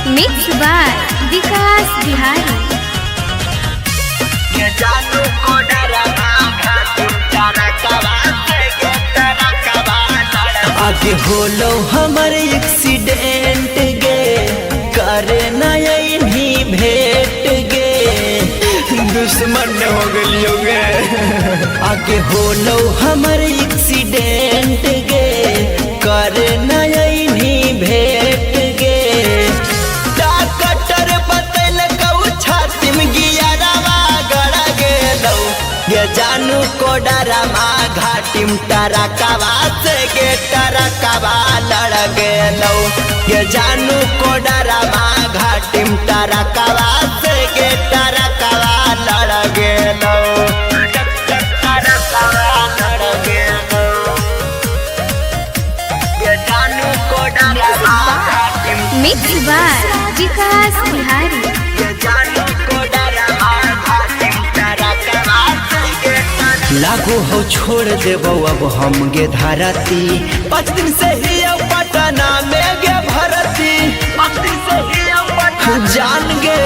Mix by विकास बिहारी। आगे होलो हमर एक्सीडेंट गे करे नहीं भेट गे दुश्मन हो गलियो गे। आगे होलो हमर एक्सीडेंट गे करे नहीं भेट गे। डॉक्टर बतैल कऊ छाती में गियरवा गड़ गेलौ ये जानू को डरमा घाटी में टरकवा से गे टरकवा लड़ गेलौ ये जानू को डरमा घाटी में टरकवा से गे टरकवा लड़ गेलौ। मिक्स बाय विकास बिहारी। लागो हो छोड़ देबो अब हम गे धरती 5 दिन से ही अब पटना में गे भरती 5 दिन से ही अब जान गे।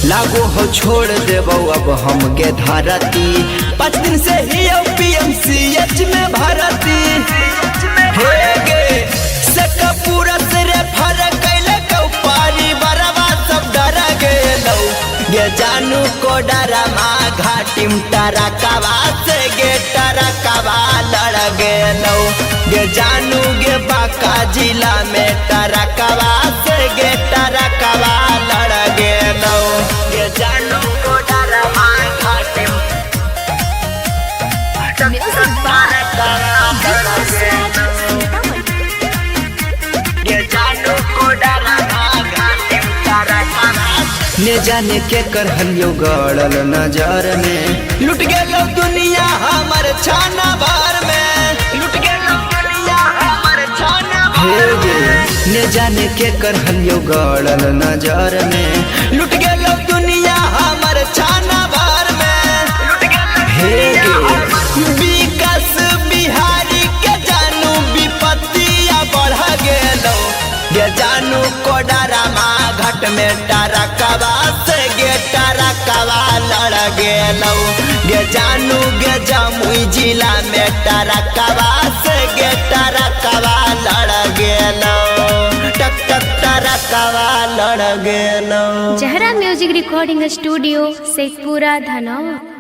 लागो हो छोड़ देबो अब हम गे धरती 5 दिन से ही अब PMCH में भरती हे गे सका पूरा सिरे फर कैले कौ पारी बरवा सब डर गेलौ ये जानू को डरमा घाटी में टरकवा से गे टरकवा लड़ गेलौ ये जानू गे बांका जिला में टरकवा से गे टरकवा लड़ गेलौ ये जानू को डरमा घाटी में ने जाने के करहलियो गड़ल नजर में लुट गेलो दुनिया हमर छाना भर में लुट गेलो दुनिया हमर छाना भर में। ने जाने के करहलियो गड़ल नजर में लुट गेलो दुनिया हमर छाना भर में लुट गेलो विकास बिहारी के जानू विपत्तिया बढ़ गेलो ये जानू को डरमा घाट में टरकवा से गे टरकवा लड़ गेलौ ये जानू गे जमुई जिला में टरकवा से गे टरकवा लड़ गेलौ टक टक टरकवा लड़ गेलौ। जहरा music recording studio Sheikhpura Dhanaur.